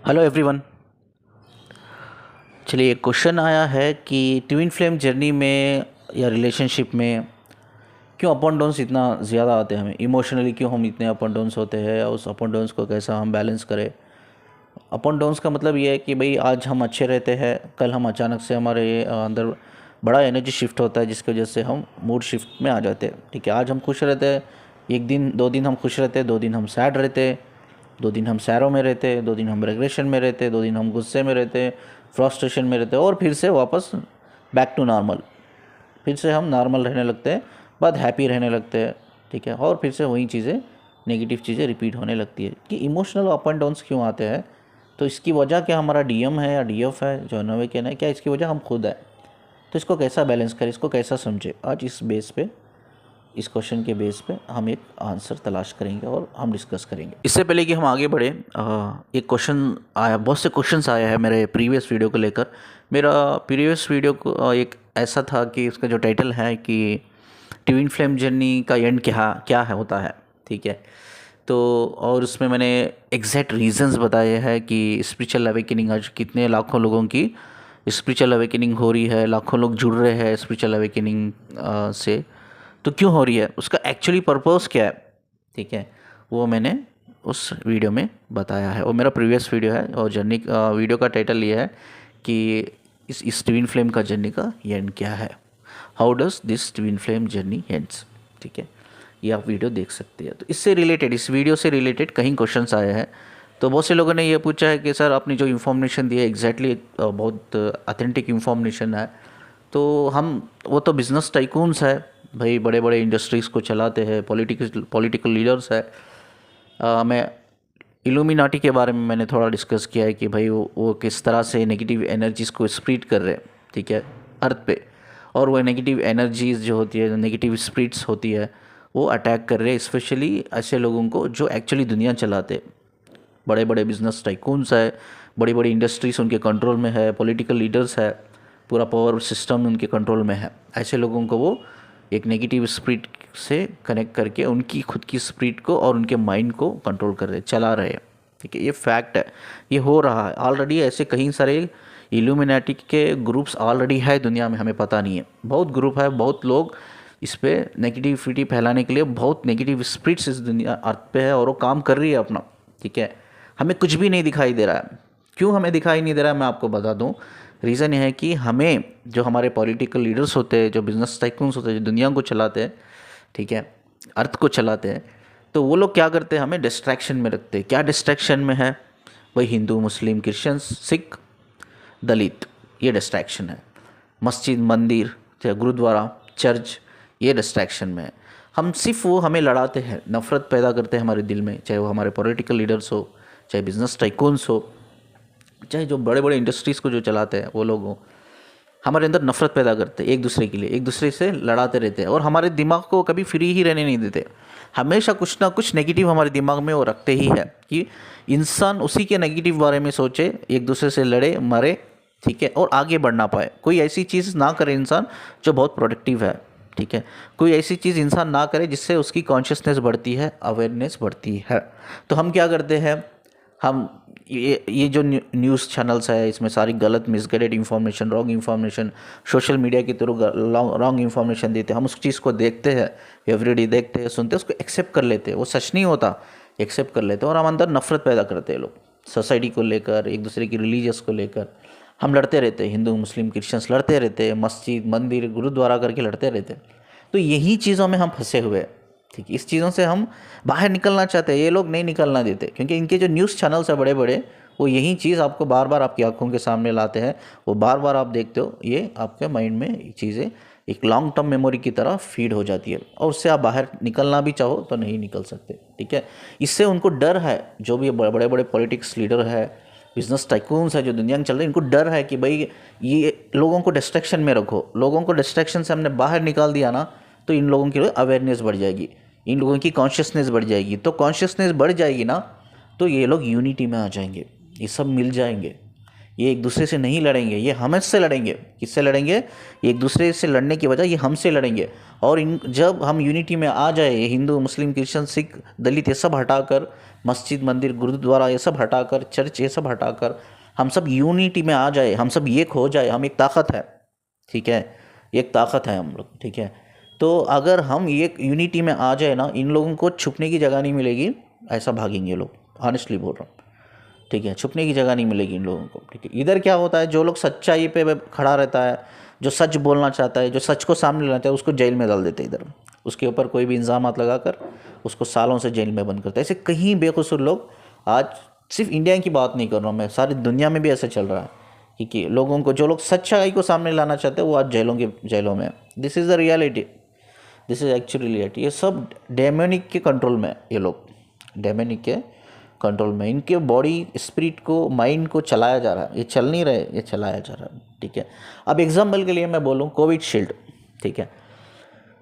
Hello everyone. चलिए, एक question आया है कि ट्विन फ्लेम जर्नी में या रिलेशनशिप में क्यों अप एंड डाउन्स इतना ज़्यादा आते हैं, हमें इमोशनली क्यों हम इतने अप एंड डाउन्स होते हैं और उस अप एंड डाउन्स को कैसा हम बैलेंस करें। अप एंड डाउन्स का मतलब ये है कि भाई आज हम अच्छे रहते हैं, कल हम अचानक से हमारे अंदर बड़ा एनर्जी शिफ्ट होता है जिसकी वजह से हम मूड शिफ्ट में आ जाते हैं। ठीक है, आज हम खुश रहते हैं, एक दिन 2 दिन हम खुश रहते हैं, 2 दिन हम सैड रहते हैं, 2 दिन हम सैरों में रहते हैं, 2 दिन हम रेग्रेशन में रहते हैं, 2 दिन हम गुस्से में रहते हैं, फ्रस्ट्रेशन में रहते हैं और फिर से वापस बैक टू नॉर्मल, फिर से हम नॉर्मल रहने लगते हैं, बाद हैप्पी रहने लगते हैं। ठीक है, और फिर से वही चीज़ें, नेगेटिव चीज़ें रिपीट होने लगती है कि इमोशनल अप एंड डाउन्स क्यों आते हैं। तो इसकी वजह क्या हमारा डीएम है या डीएफ है, जो नोवेकेन है, क्या इसकी वजह हम खुद है। तो इसको कैसा बैलेंस करें, इसको कैसा समझे, आज इस बेस पे, इस क्वेश्चन के बेस पे हम एक आंसर तलाश करेंगे और हम डिस्कस करेंगे। इससे पहले कि हम आगे बढ़े, एक क्वेश्चन आया, बहुत से क्वेश्चंस आया है मेरे प्रीवियस वीडियो को लेकर। मेरा प्रीवियस वीडियो को एक ऐसा था कि उसका जो टाइटल है कि ट्विन फ्लेम जर्नी का एंड क्या क्या है होता है। ठीक है, तो और उसमें मैंने एग्जैक्ट रीजंस बताए हैं कि स्पिरिचुअल अवेकनिंग आज कितने लाखों लोगों की स्पिरिचुअल अवेकनिंग हो रही है, लाखों लोग जुड़ रहे हैं स्पिरिचुअल अवेकनिंग से। तो क्यों हो रही है, उसका एक्चुअली पर्पस क्या है। ठीक है, वो मैंने उस वीडियो में बताया है, वो मेरा प्रीवियस वीडियो है। और जर्नी वीडियो का टाइटल ये है कि इस ट्विन फ्लेम का जर्नी का एंड क्या है, how does this twin flame journey ends. ठीक है, ये आप वीडियो देख सकते हैं। तो इससे रिलेटेड, इस वीडियो से रिलेटेड कई क्वेश्चंस आए हैं। तो बहुत से लोगों ने ये पूछा है कि सर आपने जो इन्फॉर्मेशन दी है एग्जैक्टली बहुत ऑथेंटिक इन्फॉर्मेशन है। तो हम, वो तो बिजनेस टाइकून्स है भाई, बड़े बड़े इंडस्ट्रीज़ को चलाते हैं, पॉलिटिकल लीडर्स है। मैं इल्यूमिनाटी के बारे में मैंने थोड़ा डिस्कस किया है कि भाई वो किस तरह से नेगेटिव एनर्जीज़ को स्प्रेड कर रहे हैं। ठीक है, अर्थ पे, और वो नेगेटिव एनर्जीज़ जो होती है, नेगेटिव स्प्रिट्स होती है, वो अटैक कर रहे हैं स्पेशली ऐसे लोगों को जो एक्चुअली दुनिया चलाते हैं। बड़े बड़े बिजनेस टाइकून्स है, बड़ी बड़ी इंडस्ट्रीज उनके कंट्रोल में है, पॉलिटिकल लीडर्स है, पूरा पावर सिस्टम उनके कंट्रोल में है। ऐसे लोगों को वो एक नेगेटिव स्पिरिट से कनेक्ट करके उनकी खुद की स्पिरिट को और उनके माइंड को कंट्रोल कर रहे, चला रहे हैं। ठीक है, ये फैक्ट है, ये हो रहा है ऑलरेडी। ऐसे कई सारे इल्यूमिनाटी के ग्रुप्स ऑलरेडी है दुनिया में, हमें पता नहीं है। बहुत ग्रुप है, बहुत लोग इस पर नेगेटिविटी फैलाने के लिए, बहुत नेगेटिव स्पिरिट्स इस दुनिया अर्थ पे है और वो काम कर रही है अपना। ठीक है, हमें कुछ भी नहीं दिखाई दे रहा है। क्यों हमें दिखाई नहीं दे रहा है, मैं आपको बता दूं। रीज़न ये है कि हमें, जो हमारे पॉलिटिकल लीडर्स होते हैं, जो बिजनेस टाइकून्स होते हैं, जो दुनिया को चलाते हैं, ठीक है, अर्थ को चलाते हैं, तो वो लोग क्या करते हैं, हमें डिस्ट्रैक्शन में रखते हैं। क्या डिस्ट्रैक्शन में है, वही हिंदू, मुस्लिम, क्रिश्चियंस, सिख, दलित, ये डिस्ट्रैक्शन है। मस्जिद, मंदिर, चाहे गुरुद्वारा, चर्च, ये डिस्ट्रैक्शन में है। हम सिर्फ वो हमें लड़ाते हैं, नफ़रत पैदा करते हैं हमारे दिल में, चाहे वो हमारे पॉलिटिकल लीडर्स हो, चाहे बिजनेस टाइकून्स हो, चाहे जो बड़े बड़े इंडस्ट्रीज़ को जो चलाते हैं वो लोग हो, हमारे अंदर नफ़रत पैदा करते हैं एक दूसरे के लिए, एक दूसरे से लड़ाते रहते हैं और हमारे दिमाग को कभी फ्री ही रहने नहीं देते। हमेशा कुछ ना कुछ नेगेटिव हमारे दिमाग में वो रखते ही है कि इंसान उसी के नेगेटिव बारे में सोचे, एक दूसरे से लड़े, मरे। ठीक है, और आगे बढ़ ना पाए। कोई ऐसी चीज़ ना करे इंसान जो बहुत प्रोडक्टिव है। ठीक है, कोई ऐसी चीज़ इंसान ना करे जिससे उसकी कॉन्शियसनेस बढ़ती है, अवेयरनेस बढ़ती है। तो हम क्या करते हैं, हम ये जो न्यूज़ चैनल्स है, इसमें सारी गलत, misguided information, wrong information, social media के थ्रू रॉन्ग इन्फॉर्मेशन देते हैं। हम उस चीज़ को देखते हैं, एवरीडे देखते हैं, सुनते हैं, उसको एक्सेप्ट कर लेते हैं। वो सच नहीं होता, एक्सेप्ट कर लेते हैं, और हम अंदर नफरत पैदा करते हैं। लोग सोसाइटी को लेकर, एक दूसरे की रिलीजियस को लेकर हम लड़ते रहते हैं। हिंदू, मुस्लिम, क्रिश्चियंस लड़ते रहते हैं, मस्जिद, मंदिर, गुरुद्वारा करके लड़ते रहते हैं। तो यही चीज़ों में हम फंसे हुए हैं। ठीक, इस चीज़ों से हम बाहर निकलना चाहते हैं, ये लोग नहीं निकलना देते, क्योंकि इनके जो न्यूज़ चैनल्स है बड़े बड़े, वो यही चीज़ आपको बार बार आपकी आंखों के सामने लाते हैं। वो बार बार आप देखते हो, ये आपके माइंड में चीज़ें एक लॉन्ग टर्म मेमोरी की तरह फीड हो जाती है, और उससे आप बाहर निकलना भी चाहो तो नहीं निकल सकते। ठीक है, इससे उनको डर है, जो भी बड़े बड़े पॉलिटिक्स लीडर है, बिजनेस टाइकून्स है जो दुनिया में चल रहे हैं, इनको डर है कि भाई ये लोगों को डिस्ट्रैक्शन में रखो। लोगों को डिस्ट्रैक्शन से हमने बाहर निकाल दिया ना, तो इन लोगों की अवेयरनेस बढ़ जाएगी, इन लोगों की कॉन्शियसनेस बढ़ जाएगी। तो कॉन्शियसनेस बढ़ जाएगी ना, तो ये लोग यूनिटी में आ जाएंगे, ये सब मिल जाएंगे। ये एक दूसरे से नहीं लड़ेंगे, ये हमसे लड़ेंगे। किससे लड़ेंगे? एक दूसरे से लड़ने की बजाय ये हमसे लड़ेंगे। और जब हम यूनिटी में आ जाए, ये हिंदू मुस्लिम क्रिश्चियन सिख दलित ये सब हटाकर, मस्जिद मंदिर गुरुद्वारा ये सब हटाकर, चर्च ये सब हटाकर हम सब यूनिटी में आ जाए, हम सब एक हो जाए, हम एक ताकत है, ठीक है, एक ताकत है हम लोग, ठीक है। तो अगर हम एक यूनिटी में आ जाए ना, इन लोगों को छुपने की जगह नहीं मिलेगी, ऐसा भागेंगे लोग, ऑनेस्टली बोल रहा हूँ, ठीक है। छुपने की जगह नहीं मिलेगी इन लोगों को, ठीक है। इधर क्या होता है, जो लोग सच्चाई पे खड़ा रहता है, जो सच बोलना चाहता है, जो सच को सामने लाना चाहता है, उसको जेल में डाल देते हैं इधर, उसके ऊपर कोई भी इल्ज़ामात लगाकर उसको सालों से जेल में बंद करते हैं। ऐसे कहीं बेकसूर लोग, आज सिर्फ इंडिया की बात नहीं कर रहा हूँ मैं, सारी दुनिया में भी ऐसा चल रहा है कि लोगों को, जो लोग सच्चाई को सामने लाना चाहते हैं वो आज जेलों में। This is the reality, this is actually reality. ये सब डेमोनिक के कंट्रोल में, ये लोग डेमोनिक के कंट्रोल में, इनके बॉडी स्पिरिट को, माइंड को चलाया जा रहा है। ये चल नहीं रहे, ये चलाया जा रहा है, ठीक है। अब एग्जाम्पल के लिए मैं बोलूँ कोविड शील्ड, ठीक है।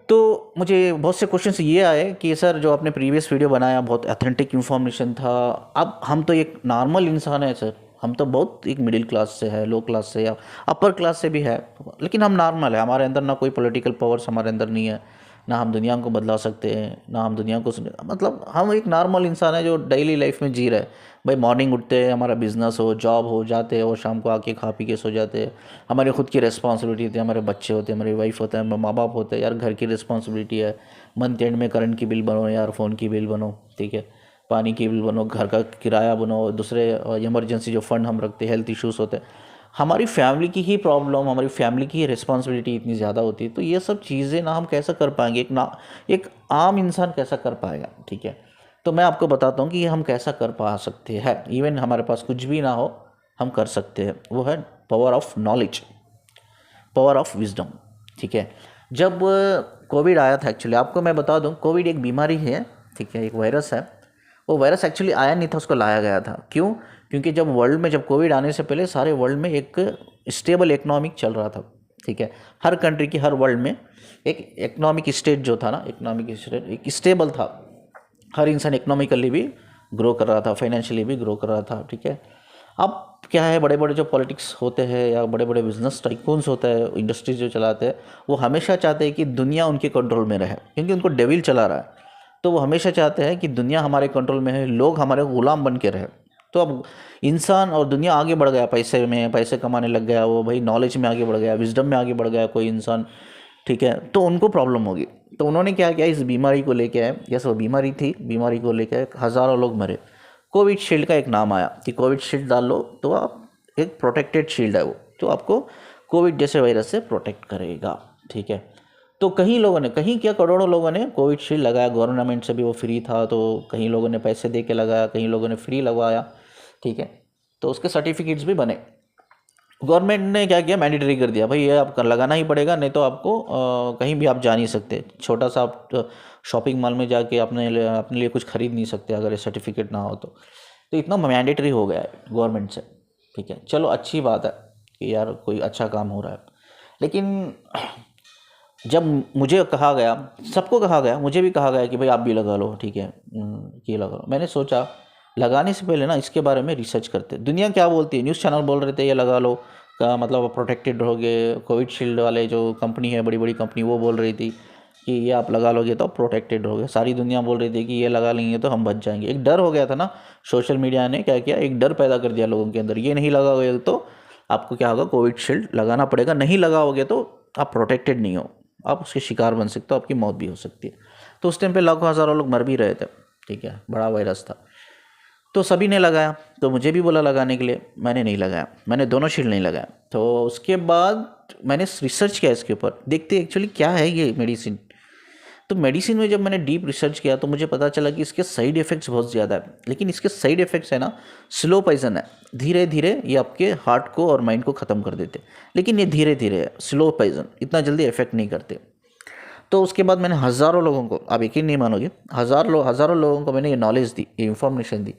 तो मुझे बहुत से क्वेश्चंस ये आए कि सर जो आपने प्रीवियस वीडियो बनाया बहुत ऑथेंटिक इन्फॉर्मेशन था, अब हम तो एक नॉर्मल इंसान है सर, हम तो बहुत एक मिडिल क्लास से है, लो क्लास से या अपर क्लास से भी है, लेकिन हम नॉर्मल है, हमारे अंदर ना कोई पॉलिटिकल पावर्स हमारे अंदर नहीं है, ना हम दुनिया को बदला सकते हैं, ना हम दुनिया को मतलब हम एक नॉर्मल इंसान है जो डेली लाइफ में जी रहे हैं। भाई मॉर्निंग उठते हैं, हमारा बिजनेस हो, जॉब हो, जाते हैं और शाम को आके खा पी के सो जाते हैं। हमारी खुद की रिस्पॉन्सिबिलिटी होती है, हमारे बच्चे होते हैं, हमारी वाइफ होता है, हमारे माँ बाप होते हैं, यार घर की रिस्पॉन्सिबिलिटी है। मंथ एंड में करंट की बिल बनो यार, फ़ोन की बिल बनो, ठीक है, पानी की बिल बनो, घर का किराया बनो, दूसरे इमरजेंसी जो फंड हम रखते हैं, हेल्थ इश्यूज़ होते हैं, हमारी फैमिली की ही प्रॉब्लम, हमारी फैमिली की ही रिस्पॉन्सिबिलिटी इतनी ज़्यादा होती है। तो ये सब चीज़ें ना हम कैसे कर पाएंगे, एक आम इंसान कैसा कर पाएगा, ठीक है। तो मैं आपको बताता हूँ कि ये हम कैसा कर पा सकते हैं। इवन हमारे पास कुछ भी ना हो, हम कर सकते हैं। वो है power of knowledge, power of wisdom, ठीक है। जब कोविड आया था, एक्चुअली आपको मैं बता दूं, कोविड एक बीमारी है, ठीक है, एक वायरस है। वो वायरस एक्चुअली आया नहीं था, उसको लाया गया था। क्यों? क्योंकि जब वर्ल्ड में, जब कोविड आने से पहले सारे वर्ल्ड में एक स्टेबल इकोनॉमिक चल रहा था, ठीक है। हर कंट्री की, हर वर्ल्ड में एक इकोनॉमिक स्टेट जो था ना, इकोनॉमिक स्टेट एक स्टेबल था। हर इंसान इकोनॉमिकली भी ग्रो कर रहा था, फाइनेंशियली भी ग्रो कर रहा था, ठीक है। अब क्या है, बड़े बड़े जो पॉलिटिक्स होते हैं या बड़े बड़े बिजनेस टाइकून्स होते हैं, इंडस्ट्रीज जो चलाते हैं, वो हमेशा चाहते हैं कि दुनिया उनके कंट्रोल में रहे, क्योंकि उनको डेविल चला रहा है। तो वो हमेशा चाहते हैं कि दुनिया हमारे कंट्रोल में है, लोग हमारे गुलाम बन के रहे। तो अब इंसान और दुनिया आगे बढ़ गया, पैसे में, पैसे कमाने लग गया, वो भाई नॉलेज में आगे बढ़ गया, विजडम में आगे बढ़ गया कोई इंसान, ठीक है। तो उनको प्रॉब्लम होगी। तो उन्होंने क्या किया, इस बीमारी को लेके आए, यस वो बीमारी थी, बीमारी को लेके आए, हज़ारों लोग मरे। कोविड शील्ड का एक नाम आया कि कोविड शील्ड डाल लो तो आप, एक प्रोटेक्टेड शील्ड है वो, तो आपको कोविड जैसे वायरस से प्रोटेक्ट करेगा, ठीक है। तो कहीं लोगों ने, कहीं क्या करोड़ों लोगों ने कोविड शील्ड लगाया, गवर्नमेंट से भी वो फ्री था, तो कहीं लोगों ने पैसे दे के लगाया, कहीं लोगों ने फ्री लगवाया, ठीक है। तो उसके सर्टिफिकेट्स भी बने। गवर्नमेंट ने क्या किया, मैंडेटरी कर दिया, भाई ये आपका लगाना ही पड़ेगा, नहीं तो आपको कहीं भी आप जा नहीं सकते। छोटा सा आप शॉपिंग मॉल में जाके अपने लिए कुछ खरीद नहीं सकते अगर ये सर्टिफिकेट ना हो तो इतना मैंडेटरी हो गया है गवर्नमेंट से, ठीक है। चलो अच्छी बात है कि यार कोई अच्छा काम हो रहा है। लेकिन जब मुझे कहा गया, सबको कहा गया, मुझे भी कहा गया कि भाई आप भी लगा लो, ठीक है, ये लगा लो। मैंने सोचा लगाने से पहले ना इसके बारे में रिसर्च करते, दुनिया क्या बोलती है, न्यूज़ चैनल बोल रहे थे ये लगा लो का मतलब प्रोटेक्टेड रहोगे। कोविड शील्ड वाले जो कंपनी है, बड़ी बड़ी कंपनी, वो बोल रही थी कि ये आप लगा लोगे तो प्रोटेक्टेड रहोगे। सारी दुनिया बोल रही थी कि ये लगा लेंगे तो हम बच जाएंगे। एक डर हो गया था ना, सोशल मीडिया ने क्या किया, एक डर पैदा कर दिया लोगों के अंदर, ये नहीं लगाओगे तो आपको क्या होगा, कोविड शील्ड लगाना पड़ेगा, नहीं लगाओगे तो आप प्रोटेक्टेड नहीं हो, आप उसके शिकार बन सकते हो, आपकी मौत भी हो सकती है। तो उस टाइम पे लाखों हज़ारों लोग मर भी रहे थे, ठीक है, बड़ा वायरस था। तो सभी ने लगाया, तो मुझे भी बोला लगाने के लिए, मैंने नहीं लगाया, मैंने दोनों शील्ड नहीं लगाया। तो उसके बाद मैंने रिसर्च किया इसके ऊपर, देखते एक्चुअली क्या है ये मेडिसिन। तो मेडिसिन में जब मैंने डीप रिसर्च किया तो मुझे पता चला कि इसके साइड इफ़ेक्ट्स बहुत ज़्यादा है। लेकिन इसके साइड इफ़ेक्ट्स है ना, स्लो पॉइजन है, धीरे धीरे ये आपके हार्ट को और माइंड को ख़त्म कर देते। लेकिन ये धीरे धीरे है, स्लो पॉइजन, इतना जल्दी इफेक्ट नहीं करते। तो उसके बाद मैंने हज़ारों लोगों को, आप यकीन नहीं मानोगे, हज़ारों लोगों को मैंने ये नॉलेज दी, ये इन्फॉर्मेशन दी।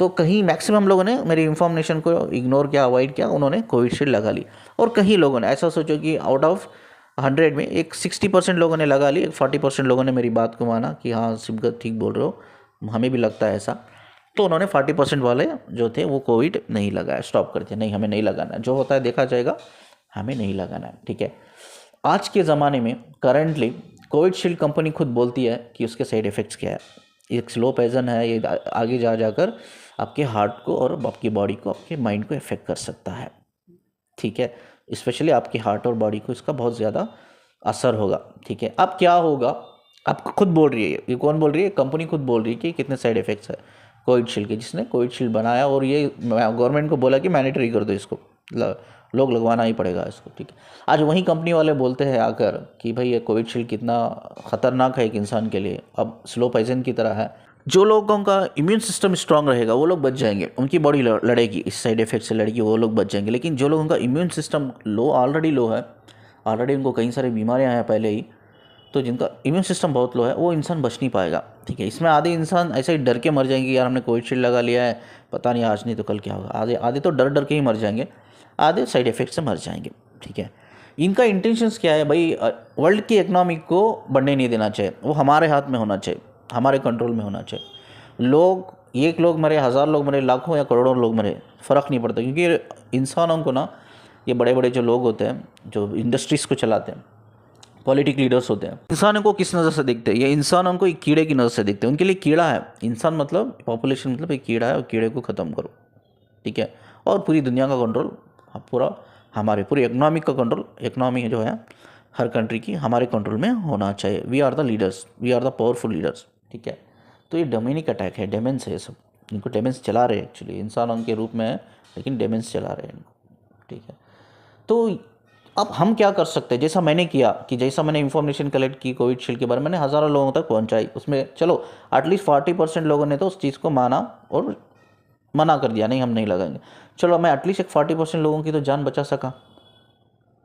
तो कहीं मैक्सिमम लोगों ने मेरी इन्फॉर्मेशन को इग्नोर किया, अवॉइड किया, उन्होंने कोविशील्ड लगा ली। और कहीं लोगों ने, ऐसा सोचो कि आउट ऑफ 100 में एक 60% लोगों ने लगा ली, एक 40% लोगों ने मेरी बात को माना कि हाँ सिबगत ठीक बोल रहे हो, हमें भी लगता है ऐसा। तो उन्होंने 40% वाले जो थे वो कोविड नहीं लगाया, स्टॉप कर दिया, नहीं हमें नहीं लगाना है, जो होता है देखा जाएगा, हमें नहीं लगाना है। ठीक है, आज के ज़माने में करंटली कोविडशील्ड कंपनी खुद बोलती है कि उसके साइड इफ़ेक्ट्स क्या है। एक स्लो पॉइजन है, ये आगे जा जाकर आपके हार्ट को और आपकी बॉडी को, आपके माइंड को इफ़ेक्ट कर सकता है। ठीक है, स्पेशली आपके हार्ट और बॉडी को इसका बहुत ज़्यादा असर होगा। ठीक है, अब क्या होगा, आपको खुद बोल रही है, ये कौन बोल रही है, कंपनी खुद बोल रही है कि कितने साइड इफ़ेक्ट्स है कोविडशील्ड के, जिसने कोविडशील्ड बनाया और ये गवर्नमेंट को बोला कि मैंडेटरी कर दो इसको, लोग लगवाना ही पड़ेगा इसको। ठीक है, आज वही कंपनी वाले बोलते हैं आकर कि भाई ये कोविडशील्ड कितना ख़तरनाक है एक इंसान के लिए, अब स्लो पॉइजन की तरह है। जो लोगों का इम्यून सिस्टम स्ट्रांग रहेगा वो लोग बच जाएंगे, उनकी बॉडी लड़ेगी, इस साइड इफेक्ट से लड़ेगी, वो लोग बच जाएंगे। लेकिन जो लोगों का इम्यून सिस्टम ऑलरेडी लो है, ऑलरेडी उनको कई सारी बीमारियां हैं पहले ही, तो जिनका इम्यून सिस्टम बहुत लो है वो इंसान बच नहीं पाएगा। ठीक है, इसमें आधे इंसान ऐसे ही डर के मर जाएंगे, यार हमने कोविडशील्ड लगा लिया है, पता नहीं आज नहीं तो कल क्या होगा। आधे आधे तो डर डर के ही मर जाएंगे, आधे साइड इफेक्ट से मर जाएंगे। ठीक है, इनका इंटेंशंस क्या है भाई, वर्ल्ड की इकोनॉमिक को बढ़ने नहीं देना चाहिए, वो हमारे हाथ में होना चाहिए, हमारे कंट्रोल में होना चाहिए। लोग, एक लोग मरे, 1000 लोग मरे, लाखों या करोड़ों लोग मरे, फ़र्क नहीं पड़ता, क्योंकि इंसानों को ना, ये बड़े बड़े जो लोग होते हैं जो इंडस्ट्रीज़ को चलाते हैं, पॉलिटिकल लीडर्स होते हैं, इंसानों को किस नज़र से देखते हैं, ये इंसानों को एक कीड़े की नज़र से देखते हैं। उनके लिए कीड़ा है इंसान, मतलब पॉपुलेशन मतलब एक कीड़ा है, और कीड़े को ख़त्म करो। ठीक है, और पूरी दुनिया का कंट्रोल, पूरा हमारे पूरी इकोनॉमिक का कंट्रोल, इकोनॉमी जो है हर कंट्री की हमारे कंट्रोल में होना चाहिए। We are the leaders, we are the powerful leaders. ठीक है, तो ये डेमोनिक अटैक है, डेमेंस है, सब इनको डेमेंस चला रहे हैं, एक्चुअली इंसानों के रूप में है लेकिन डेमेंस चला रहे हैं इनको। ठीक है, तो अब हम क्या कर सकते हैं, जैसा मैंने किया कि जैसा मैंने इन्फॉर्मेशन कलेक्ट की कोविडशील्ड के बारे में, मैंने हज़ारों लोगों तक पहुंचाई, उसमें चलो एटलीस्ट 40% लोगों ने तो उस चीज़ को माना और मना कर दिया, नहीं हम नहीं लगाएंगे। चलो मैं एटलीस्ट एक 40% लोगों की तो जान बचा सका।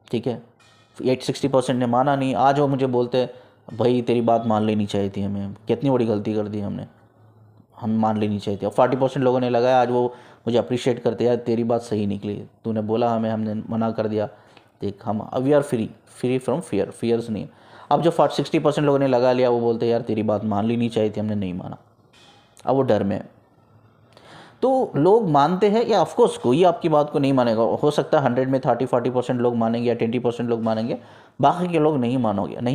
ठीक है, 60% ने माना नहीं। आज वो मुझे बोलते भाई तेरी बात मान लेनी चाहिए थी, हमें कितनी बड़ी गलती कर दी हमने, हम मान लेनी चाहिए थी। और 40% लोगों ने लगाया, आज वो मुझे अप्रिशिएट करते, यार तेरी बात सही निकली, तूने बोला हमें, हमने मना कर दिया, देख हम we are free from fears नहीं। अब जो 60% लोगों ने लगा लिया वो बोलते यार तेरी बात मान लेनी चाहिए थी, हमने नहीं माना, अब वो डर में। तो लोग मानते हैं या ऑफकोर्स कोई आपकी बात को नहीं मानेगा, हो सकता है 100 में 30-40% लोग मानेंगे या 20% लोग मानेंगे, बाकी के लोग नहीं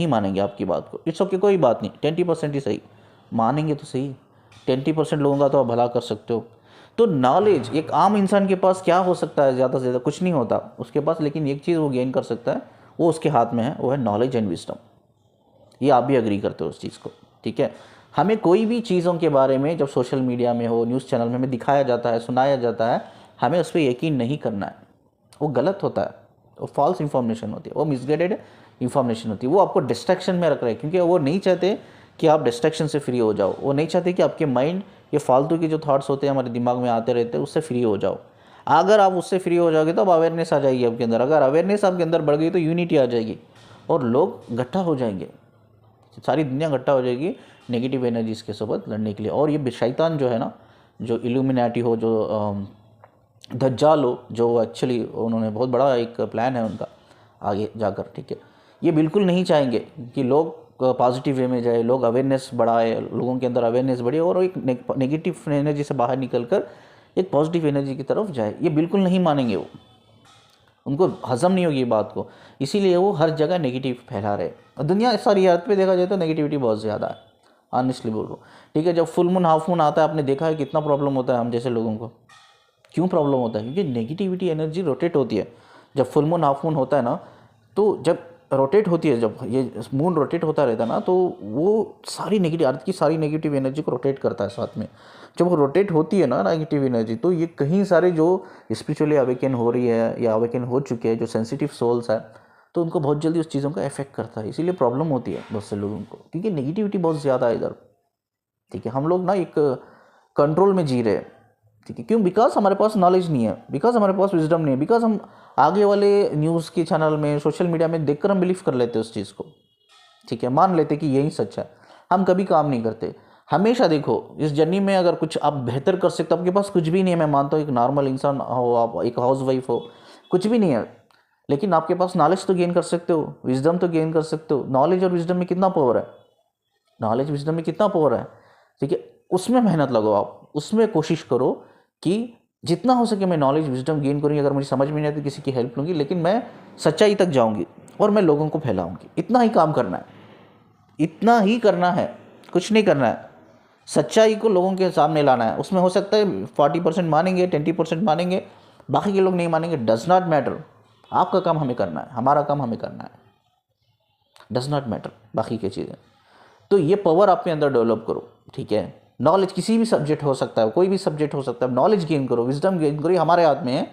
मानेंगे आपकी बात को। इट्स ओके, कोई बात नहीं, 20% ही सही, मानेंगे तो सही, 20% लोगों का तो आप भला कर सकते हो। तो नॉलेज एक आम इंसान के पास क्या हो सकता है, ज़्यादा से ज़्यादा कुछ नहीं होता उसके पास, लेकिन एक चीज़ वो गेन कर सकता है, वो उसके हाथ में है, वो है नॉलेज एंड विजडम। ये आप भी एग्री करते हो उस चीज़ को। ठीक है, हमें कोई भी चीज़ों के बारे में जब सोशल मीडिया में हो, न्यूज़ चैनल में हमें दिखाया जाता है, सुनाया जाता है, हमें उस पर यकीन नहीं करना है, वो गलत होता है, वो फॉल्स इन्फॉर्मेशन होती है, वो मिसगाइडेड इन्फॉर्मेशन होती है, वो आपको डिस्ट्रैक्शन में रख रहे हैं, क्योंकि वो नहीं चाहते कि आप डिस्ट्रैक्शन से फ्री हो जाओ, वो नहीं चाहते कि आपके माइंड, ये फालतू के जो थॉट्स होते हैं हमारे दिमाग में आते रहते हैं, उससे फ्री हो जाओ। अगर आप उससे फ्री हो जाओगे तो अब अवेयरनेस आ जाएगी आपके अंदर, अगर अवेयरनेस आपके अंदर बढ़ गई तो यूनिटी आ जाएगी और लोग इकट्ठा हो जाएंगे, सारी दुनिया इकट्ठा हो जाएगी नेगेटिव एनर्जीज़ के साथ लड़ने के लिए। और ये शैतान जो है ना, जो इल्यूमिनाटी हो, जो दज्जाल हो, जो एक्चुअली उन्होंने बहुत बड़ा एक प्लान है उनका आगे जाकर। ठीक है, ये बिल्कुल नहीं चाहेंगे कि लोग पॉजिटिव वे में जाए, लोग अवेयरनेस बढ़ाए, लोगों के अंदर अवेयरनेस बढ़े और एक नेगेटिव एनर्जी से बाहर निकल कर एक पॉजिटिव एनर्जी की तरफ जाए, ये बिल्कुल नहीं मानेंगे वो, उनको हजम नहीं होगी ये बात को, इसीलिए वो हर जगह नेगेटिव फैला रहे। और दुनिया सारी अर्थ पे देखा जाए तो नेगेटिविटी बहुत ज़्यादा है, ऑनेस्टली बोल रहा हूँ। ठीक है, जब फुल मून हाफ मून आता है, आपने देखा है कितना प्रॉब्लम होता है हम जैसे लोगों को। क्यों प्रॉब्लम होता है? क्योंकि नेगेटिविटी एनर्जी रोटेट होती है। जब फुल मून हाफ मून होता है ना, तो जब रोटेट होती है, जब ये मून रोटेट होता रहता है ना, तो वो सारी नेगेटिव, अर्थ की सारी नेगेटिव एनर्जी को रोटेट करता है साथ में। जब वो रोटेट होती है ना नेगेटिव एनर्जी, तो ये कहीं सारे जो स्पिरिचुअली अवेकन हो रही है या अवेकन हो चुके हैं, जो सेंसिटिव सोल्स है, तो उनको बहुत जल्दी उस चीज़ों का इफेक्ट करता है। इसीलिए प्रॉब्लम होती है बहुत से लोगों को, क्योंकि नेगेटिविटी बहुत ज़्यादा है इधर। ठीक है, हम लोग ना एक कंट्रोल में जी रहे हैं। ठीक है, क्यों? बिकॉज हमारे पास नॉलेज नहीं है, बिकॉज हमारे पास विजडम नहीं है, बिकॉज हम आगे वाले न्यूज़ के चैनल में, सोशल मीडिया में देखकर हम बिलीव कर लेते हैं उस चीज़ को। ठीक है, मान लेते कि यही सच है, हम कभी काम नहीं करते। हमेशा देखो इस जर्नी में अगर कुछ आप बेहतर कर सकते हो, आपके पास कुछ भी नहीं है, मैं मानता हूँ एक नॉर्मल इंसान हो, आप एक हाउस वाइफ हो, कुछ भी नहीं है, लेकिन आपके पास नॉलेज तो गेन कर सकते हो, विजडम तो गेन कर सकते हो। नॉलेज और विजडम में कितना पावर है, नॉलेज विजडम में कितना पावर है। ठीक है, उसमें मेहनत लगाओ आप, उसमें कोशिश करो कि जितना हो सके मैं नॉलेज विजडम गेन करूँगी। अगर मुझे समझ में नहीं आती किसी की हेल्प लूँगी, लेकिन मैं सच्चाई तक जाऊँगी और मैं लोगों को फैलाऊँगी। इतना ही काम करना है, इतना ही करना है, कुछ नहीं करना है। सच्चाई को लोगों के सामने लाना है। उसमें हो सकता है 40% मानेंगे, 20% मानेंगे, बाकी के लोग नहीं मानेंगे, डज नॉट मैटर। आपका काम हमें करना है, हमारा काम हमें करना है, डज नॉट मैटर बाकी की चीज़ें। तो ये पावर अपने अंदर डेवलप करो, ठीक है। नॉलेज किसी भी सब्जेक्ट हो सकता है, कोई भी सब्जेक्ट हो सकता है, नॉलेज गेन करो, विजडम गेन करो, ये हमारे हाथ में है।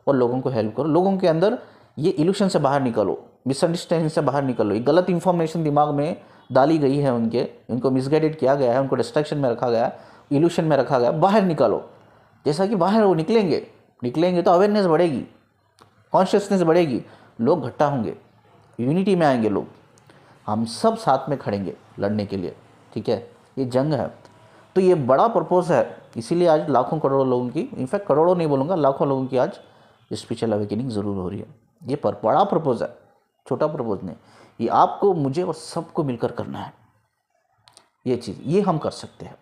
और लोगों को हेल्प करो, लोगों के अंदर ये इल्यूशन से बाहर निकलो, मिसअंडरस्टैंडिंग से बाहर निकलो। ये गलत इंफॉर्मेशन दिमाग में डाली गई है उनको मिसगाइडेड किया गया है, उनको डिस्ट्रैक्शन में रखा गया है, इल्यूशन में रखा गया। बाहर निकालो, जैसा कि बाहर वो निकलेंगे तो अवेयरनेस बढ़ेगी, कॉन्शियसनेस बढ़ेगी, लोग इकट्ठा होंगे, यूनिटी में आएंगे लोग, हम सब साथ में खड़ेंगे लड़ने के लिए, ठीक है। ये जंग है, तो ये बड़ा पर्पस है। इसीलिए आज लाखों करोड़ों लोगों की, इनफैक्ट करोड़ों नहीं बोलूँगा, लाखों लोगों की आज स्पिरिचुअल अवेकनिंग ज़रूर हो रही है। ये बड़ा पर्पस है, छोटा पर्पस नहीं। ये आपको, मुझे और सबको मिलकर करना है ये चीज़, ये हम कर सकते हैं,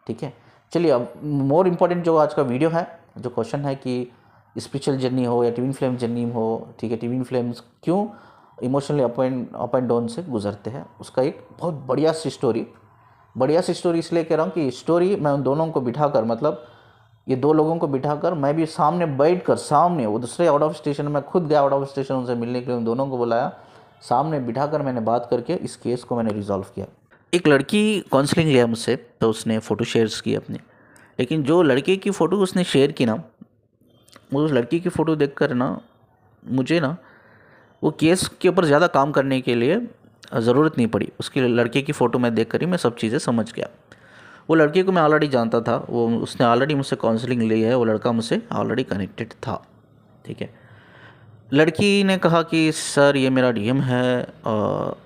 ठीक है। चलिए अब मोर इम्पोर्टेंट जो आज का वीडियो है, जो क्वेश्चन है कि स्पिरिचुअल जर्नी हो या ट्विन फ्लेम जर्नी हो, ठीक है, ट्विन फ्लेम्स क्यों इमोशनली अप एंड डाउन से गुजरते हैं, उसका एक बहुत बढ़िया सी स्टोरी इसलिए कह रहा हूँ कि स्टोरी मैं उन दोनों को बिठाकर, मतलब ये दो लोगों को बिठाकर, मैं भी सामने बैठकर, सामने वो दूसरे आउट ऑफ स्टेशन, मैं खुद गया आउट ऑफ स्टेशन उनसे मिलने के लिए, उन दोनों को बुलाया, सामने बिठाकर मैंने बात करके इस केस को मैंने रिजॉल्व किया। एक लड़की काउंसलिंग लिया मुझसे, तो उसने फ़ोटो शेयर्स की अपनी, लेकिन जो लड़के की फ़ोटो उसने शेयर की ना, उस लड़की की फ़ोटो देखकर ना मुझे ना वो केस के ऊपर ज़्यादा काम करने के लिए ज़रूरत नहीं पड़ी। उसकी लड़के की फ़ोटो मैं देख कर ही मैं सब चीज़ें समझ गया। वो लड़के को मैं ऑलरेडी जानता था, वो उसने ऑलरेडी मुझसे काउंसलिंग ली है, वो लड़का मुझसे ऑलरेडी कनेक्टेड था, ठीक है। लड़की ने कहा कि सर ये मेरा डीएम है, और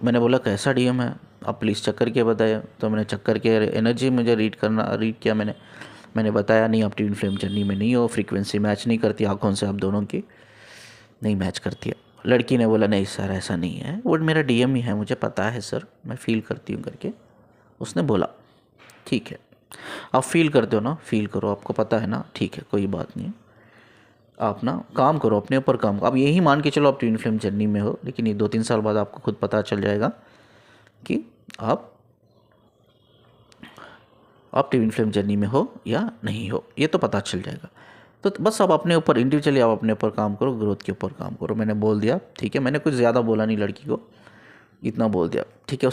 मैंने बोला कैसा डीएम है, आप प्लीज़ चेक करके बताएं। तो मैंने चेक करके एनर्जी मुझे रीड किया, मैंने बताया नहीं आप ट्विन फ्लेम जर्नी में नहीं हो, फ्रीक्वेंसी मैच नहीं करती आँखों से, आप दोनों की नहीं मैच करती है। लड़की ने बोला नहीं सर ऐसा नहीं है, वो मेरा डीएम ही है, मुझे पता है सर, मैं फ़ील करती हूँ करके उसने बोला। ठीक है, आप फील करते हो ना, फील करो, आपको पता है ना, ठीक है कोई बात नहीं, आप ना काम करो, अपने ऊपर काम करो। अब यही मान के चलो आप ट्विन फ्लेम जर्नी में हो, लेकिन ये 2-3 साल बाद आपको खुद पता चल जाएगा कि आप ट्विन फ्लेम जर्नी में हो या नहीं हो, ये तो पता चल जाएगा। तो बस आप अपने ऊपर इंडिविजुअली आप अपने ऊपर काम करो, ग्रोथ के ऊपर काम करो। मैंने बोल दिया, ठीक है, मैंने कुछ ज़्यादा बोला नहीं लड़की को, इतना बोल दिया, ठीक है।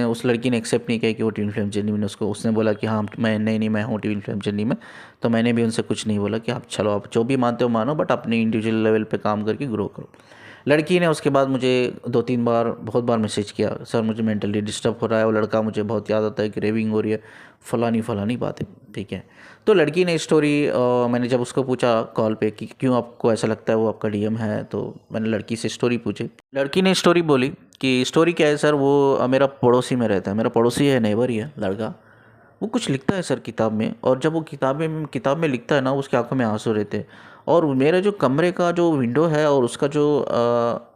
उस लड़की ने एक्सेप्ट नहीं किया कि वो ट्विन फ्लेम जर्नी में, उसने बोला कि हाँ मैं नहीं मैं हूँ ट्विन फ्लेम जर्नी में। तो मैंने भी उनसे कुछ नहीं बोला कि आप चलो, आप जो भी मानते हो मानो, बट अपने इंडिविजुअल लेवल पे काम करके ग्रो करो। लड़की ने उसके बाद मुझे 2-3 बार, बहुत बार मैसेज किया, सर मुझे मेंटली डिस्टर्ब हो रहा है, वो लड़का मुझे बहुत याद आता है, क्रेविंग हो रही है, फलानी बातें, ठीक है। तो लड़की ने स्टोरी, मैंने जब उसको पूछा कॉल पे कि क्यों आपको ऐसा लगता है वो आपका डीएम है, तो मैंने लड़की से स्टोरी पूछी। लड़की ने स्टोरी बोली कि स्टोरी क्या है सर, वो मेरा पड़ोसी में रहता है, मेरा पड़ोसी है, नेबर ही है लड़का, वो कुछ लिखता है सर किताब में, और जब वो किताब में लिखता है ना, उसकी आंखों में आंसू रहते हैं। और मेरे जो कमरे का जो विंडो है और उसका जो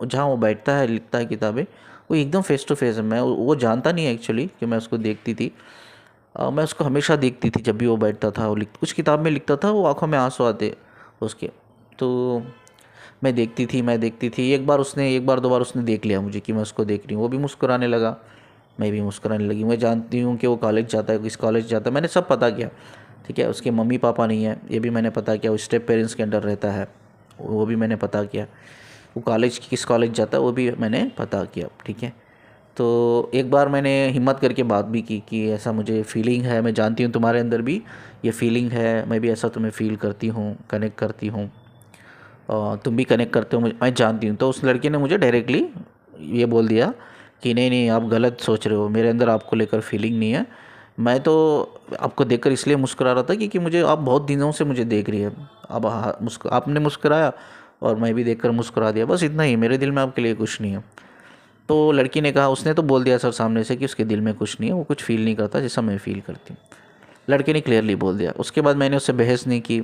जहाँ वो बैठता है लिखता है किताबें, वो एकदम फेस टू फेस है। मैं वो जानता नहीं है एक्चुअली कि मैं उसको देखती थी, मैं उसको हमेशा देखती थी, जब भी वो बैठता था, वो कुछ किताब में लिखता था, वो आंखों में आंसू आते उसके, तो मैं देखती थी। एक बार 2 बार उसने देख लिया मुझे कि मैं उसको देख रही हूँ, वो भी मुस्कुराने लगा, मैं भी मुस्कुराने लगी। मैं जानती हूँ कि वो कॉलेज जाता है, किस कॉलेज जाता है, मैंने सब पता किया, ठीक है। उसके मम्मी पापा नहीं है, ये भी मैंने पता किया, वो स्टेप पेरेंट्स के अंडर रहता है, वो भी मैंने पता किया। वो किस कॉलेज जाता है वो भी मैंने पता किया, ठीक है। तो एक बार मैंने हिम्मत करके बात भी की कि ऐसा मुझे फीलिंग है, मैं जानती हूँ तुम्हारे अंदर भी ये फीलिंग है, मैं भी ऐसा तुम्हें फील करती हूँ, कनेक्ट करती हूँ, तुम भी कनेक्ट करते हो, मैं जानती हूँ। तो उस लड़के ने मुझे डायरेक्टली ये बोल दिया कि नहीं आप गलत सोच रहे हो, मेरे अंदर आपको लेकर फीलिंग नहीं है, मैं तो आपको देखकर इसलिए मुस्कुरा रहा था क्योंकि मुझे आप बहुत दिनों से मुझे देख रही है, अब आपने मुस्कुराया और मैं भी देखकर मुस्कुरा दिया, बस इतना ही, मेरे दिल में आपके लिए कुछ नहीं है। तो लड़की ने कहा, उसने तो बोल दिया सर सामने से कि उसके दिल में कुछ नहीं है, वो कुछ फील नहीं करता जैसा मैं फ़ील करती हूँ। लड़के ने क्लियरली बोल दिया। उसके बाद मैंने उससे बहस नहीं की,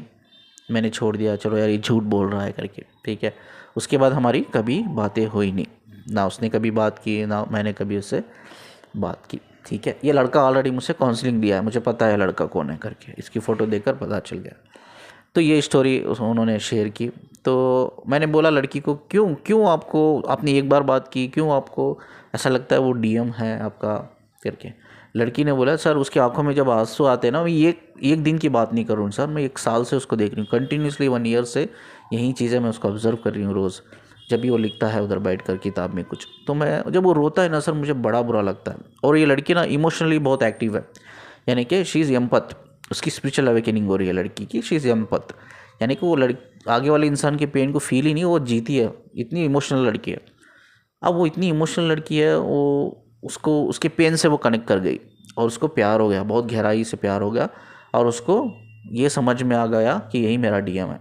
मैंने छोड़ दिया, चलो यार ये झूठ बोल रहा है करके, ठीक है। उसके बाद हमारी कभी बातें हुई नहीं, ना उसने कभी बात की, ना मैंने कभी उससे बात की। ठीक है, ये लड़का ऑलरेडी मुझसे काउंसलिंग दिया है, मुझे पता है लड़का कौन है करके, इसकी फ़ोटो देखकर पता चल गया। तो ये स्टोरी उन्होंने शेयर की। तो मैंने बोला लड़की को, क्यों क्यों आपको, आपने एक बार बात की, क्यों आपको ऐसा लगता है वो डीएम है आपका करके। लड़की ने बोला सर उसकी आंखों में जब आंसू आते हैं ना, मैं ये एक दिन की बात नहीं कर रहा हूँ सर, मैं 1 साल से उसको देख रही हूँ, कंटिन्यूसली 1 ईयर से यही चीज़ें मैं उसको ऑब्ज़र्व कर रही हूँ रोज़, जब भी वो लिखता है उधर बैठ कर किताब में कुछ। तो मैं जब वो रोता है ना सर, मुझे बड़ा बुरा लगता है। और ये लड़की ना इमोशनली बहुत एक्टिव है, यानी कि शी इज़ एम्पथ, उसकी स्पिरिचुअल अवेकनिंग हो रही है लड़की की, शी इज़ एम्पथ, यानी कि वो आगे वाले इंसान के पेन को फील ही नहीं, वो जीती है, इतनी इमोशनल लड़की है। अब वो इतनी इमोशनल लड़की है, वो उसको उसके पेन से वो कनेक्ट कर गई और उसको प्यार हो गया, बहुत गहराई से प्यार हो गया, और उसको ये समझ में आ गया कि यही मेरा डीएम है।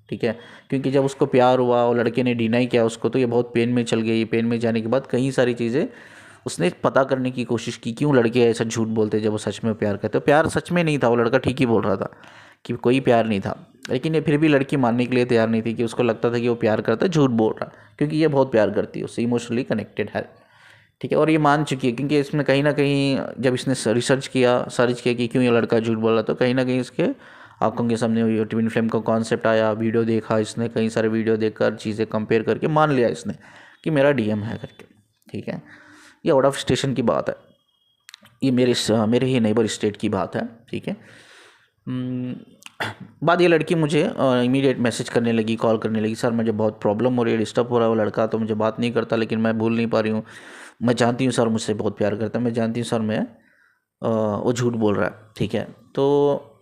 ठीक है, क्योंकि जब उसको प्यार हुआ और लड़के ने डिनाई किया उसको, तो ये बहुत पेन में चल गई। पेन में जाने के बाद कई सारी चीज़ें उसने पता करने की कोशिश की, क्यों लड़के ऐसा झूठ बोलते जब वो सच में प्यार करते। प्यार सच में नहीं था, वो लड़का ठीक ही बोल रहा था कि कोई प्यार नहीं था, लेकिन ये फिर भी लड़की मानने के लिए तैयार नहीं थी, कि उसको लगता था कि वो प्यार करता है, झूठ बोल रहा, क्योंकि ये बहुत प्यार करती है उससे, इमोशनली कनेक्टेड है। ठीक है, और ये मान चुकी है, क्योंकि इसमें कहीं ना कहीं जब इसने सर्च किया कि क्यों ये लड़का झूठ बोल रहा, तो कहीं ना कहीं इसके आंखों के सामने ट्विन फ्लेम का कॉन्सेप्ट आया, वीडियो देखा इसने, कई सारे वीडियो देखकर चीज़ें कंपेयर करके मान लिया इसने कि मेरा डीएम है करके। ठीक है, ये आउट ऑफ स्टेशन की बात है, ये मेरे ही नेबर स्टेट की बात है। ठीक है, बाद ये लड़की मुझे इमीडिएट मैसेज करने लगी, कॉल करने लगी, सर मुझे बहुत प्रॉब्लम हो रही है, डिस्टर्ब हो रहा है, वो लड़का तो मुझे बात नहीं करता, लेकिन मैं भूल नहीं पा रही हूँ, मैं जानती हूँ सर मुझसे बहुत प्यार करता है, मैं जानती हूँ सर मैं वो झूठ बोल रहा है। ठीक है, तो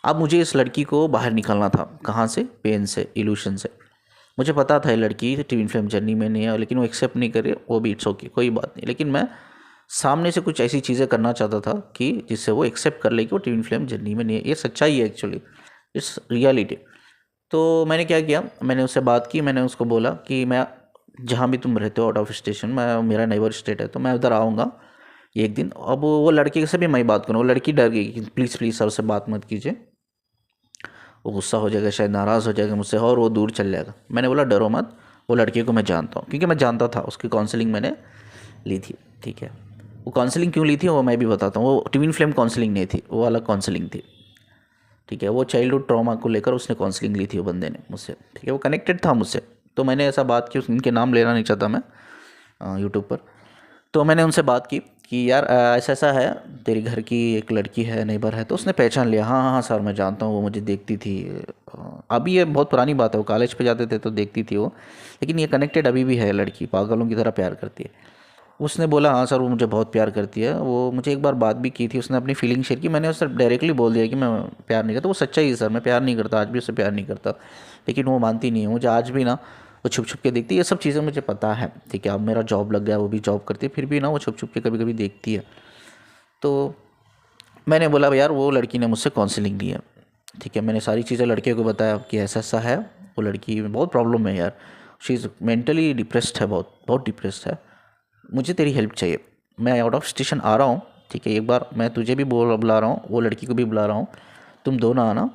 अब मुझे इस लड़की को बाहर निकालना था, कहाँ से, पेन से, इल्यूशन से। मुझे पता था ये लड़की ट्विन फ्लेम जर्नी में नहीं है, लेकिन वो एक्सेप्ट नहीं करे, वो भी इट्स ओके, कोई बात नहीं, लेकिन मैं सामने से कुछ ऐसी चीज़ें करना चाहता था कि जिससे वो एक्सेप्ट कर ले कि वो ट्विन फ्लेम जर्नी में नहीं है। ये सच्चाई है एक्चुअली, इट्स रियलिटी। तो मैंने क्या किया, मैंने उससे बात की, मैंने उसको बोला कि मैं जहाँ भी तुम रहते हो आउट ऑफ स्टेशन, मैं मेरा नेबर स्टेट है, तो मैं उधर आऊँगा एक दिन। अब वो लड़के से भी मैं ही बात करूँ, वो लड़की डर गई कि प्लीज़ प्लीज़ सर से बात मत कीजिए, वो गुस्सा हो जाएगा, शायद नाराज़ हो जाएगा मुझसे और वो दूर चल जाएगा। मैंने बोला डरो मत, वो लड़के को मैं जानता हूँ, क्योंकि मैं जानता था, उसकी काउंसलिंग मैंने ली थी। ठीक है, वो काउंसलिंग क्यों ली थी वो मैं भी बताता हूँ। वो ट्विन फ्लेम काउंसलिंग नहीं थी, वो अलग काउंसलिंग थी। ठीक है, वो चाइल्डहुड ट्रॉमा को लेकर उसने काउंसलिंग ली थी वो बंदे ने मुझसे। ठीक है, वो कनेक्टेड था मुझसे, तो मैंने ऐसा बात की, उनके नाम लेना नहीं चाहता मैं यूट्यूब पर। तो मैंने उनसे बात की कि यार ऐसा ऐसा है, तेरे घर की एक लड़की है, नेबर है, तो उसने पहचान लिया, हाँ हाँ हाँ सर मैं जानता हूँ, वो मुझे देखती थी। अभी ये बहुत पुरानी बात है, वो कॉलेज पे जाते थे तो देखती थी वो, लेकिन ये कनेक्टेड अभी भी है, लड़की पागलों की तरह प्यार करती है। उसने बोला हाँ सर वो मुझे बहुत प्यार करती है, वो मुझे एक बार बात भी की थी, उसने अपनी फीलिंग शेयर की, मैंने उससे डायरेक्टली बोल दिया कि मैं प्यार नहीं करता। वो सच्चाई है सर, मैं प्यार नहीं करता, आज भी उससे प्यार नहीं करता, लेकिन वो मानती नहीं है, मुझे आज भी ना वो छुप छुप के देखती है। ये सब चीज़ें मुझे पता है। ठीक है, अब मेरा जॉब लग गया, वो भी जॉब करती है, फिर भी ना वो छुप छुप के कभी कभी देखती है। तो मैंने बोला यार वो लड़की ने मुझसे काउंसलिंग ली है। ठीक है, मैंने सारी चीज़ें लड़के को बताया कि ऐसा ऐसा है, वो लड़की में बहुत प्रॉब्लम है यार, शी इज़ मेंटली डिप्रेस्ड है, बहुत बहुत डिप्रेस्ड है, मुझे तेरी हेल्प चाहिए, मैं आउट ऑफ स्टेशन आ रहा हूँ। ठीक है, एक बार मैं तुझे भी बुला रहा हूँ, वो लड़की को भी बुला रहा हूँ, तुम दोनों आना,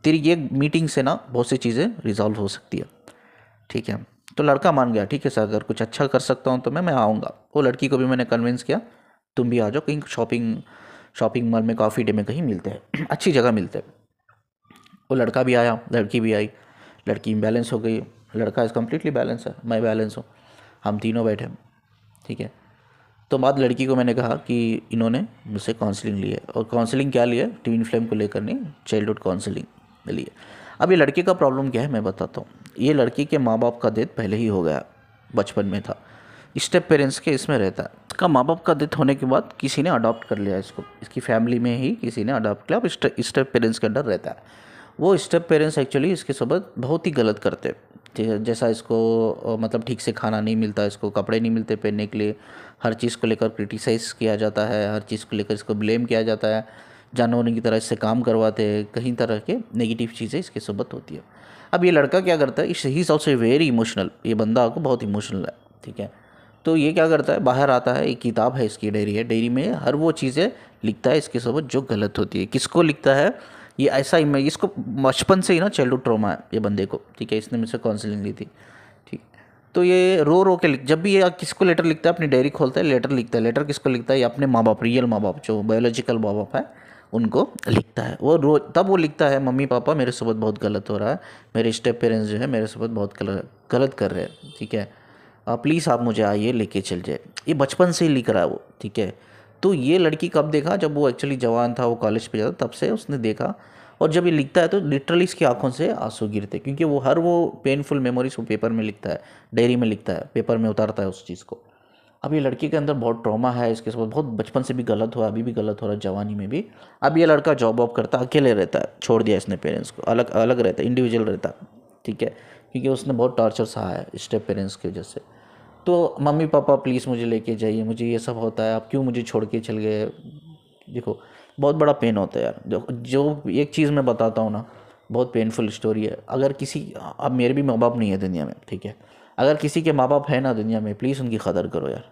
तेरी ये मीटिंग से ना बहुत सी चीज़ें रिजॉल्व हो सकती है। ठीक है, तो लड़का मान गया, ठीक है सर अगर कुछ अच्छा कर सकता हूँ तो मैं आऊँगा। वो लड़की को भी मैंने कन्विंस किया, तुम भी आ जाओ, कहीं शॉपिंग मॉल में, कॉफ़ी डे में कहीं मिलते हैं अच्छी जगह मिलते हैं। वो लड़का भी आया, लड़की भी आई, लड़की बैलेंस हो गई, लड़का इज़ कम्प्लीटली बैलेंस है, मैं बैलेंस हूँ, हम तीनों बैठे। ठीक है, तो बाद लड़की को मैंने कहा कि इन्होंने मुझसे काउंसलिंग ली है, और काउंसलिंग क्या ली है, ट्विन फ्लेम को लेकर नहीं, चाइल्डहुड काउंसलिंग ली है। अब ये लड़के का प्रॉब्लम क्या है मैं बताता हूँ। ये लड़की के माँ बाप का डेथ पहले ही हो गया, बचपन में था, स्टेप पेरेंट्स के इसमें रहता है। इसका माँ बाप का डेथ होने के बाद किसी ने अडॉप्ट कर लिया इसको, इसकी फैमिली में ही किसी ने अडॉप्ट किया, अब स्टेप पेरेंट्स के अंडर रहता है। वो स्टेप पेरेंट्स एक्चुअली इसके साथ बहुत ही गलत करते हैं। जैसा इसको मतलब ठीक से खाना नहीं मिलता, इसको कपड़े नहीं मिलते पहनने के लिए, हर चीज़ को लेकर क्रिटिसाइज़ किया जाता है, हर चीज़ को लेकर इसको ब्लेम किया जाता है, जानवरों की तरह इससे काम करवाते हैं, कई तरह के नेगेटिव चीज़ें इसके साथ होती है। अब ये लड़का क्या करता है, he is also very emotional, ये बंदा आपको बहुत इमोशनल है। ठीक है, तो ये क्या करता है, बाहर आता है, एक किताब है इसकी, डायरी है, डायरी में हर वो चीज़ें लिखता है इसके साथ जो गलत होती है। किसको लिखता है, ये ऐसा इमेज, इसको बचपन से ही ना चाइल्डहुड ट्रॉमा है ये बंदे को। ठीक है, इसने मुझसे काउंसलिंग ली थी। ठीक, तो ये रो रो के जब भी ये किसको लेटर लिखता है, अपनी डायरी खोलता है, लेटर लिखता है। लेटर किसको लिखता है? ये अपने माँ बाप, रियल माँ बाप जो बायोलॉजिकल माँ बाप है उनको लिखता है। वो तब वो लिखता है, मम्मी पापा मेरे साथ बहुत गलत हो रहा है, मेरे स्टेप पेरेंट्स जो है मेरे साथ बहुत गलत कर रहे हैं, ठीक है, प्लीज़ आप मुझे आइए लेके चल जाए। ये बचपन से ही लिख रहा है वो, ठीक है। तो ये लड़की कब देखा? जब वो एक्चुअली जवान था, वो कॉलेज पे जाता, तब से उसने देखा। और जब ये लिखता है तो लिटरली इसकी आंखों से आंसू गिरते, क्योंकि वो पेनफुल मेमोरीज वो पेपर में लिखता है, डायरी में लिखता है, पेपर में उतारता है उस चीज़ को। अब ये लड़की के अंदर बहुत ट्रॉमा है, इसके साथ बहुत बचपन से भी गलत हुआ, अभी भी गलत हो रहा है, जवानी में भी। अब ये लड़का जॉब वॉब करता, अकेले रहता है, छोड़ दिया इसने पेरेंट्स को, अलग अलग रहता है, इंडिविजुअल रहता है, ठीक है, क्योंकि उसने बहुत टॉर्चर सहा है स्टेप पेरेंट्स की वजह से। तो मम्मी पापा प्लीज़ मुझे लेके जाइए, मुझे ये सब होता है, आप क्यों मुझे छोड़ के चल गए। देखो बहुत बड़ा पेन होता है यार, जो एक चीज़ मैं बताता हूँ ना, बहुत पेनफुल स्टोरी है। अगर किसी, अब मेरे भी माँ बाप नहीं है दुनिया में, ठीक है, अगर किसी के माँ बाप है ना दुनिया में, प्लीज़ उनकी कदर करो यार,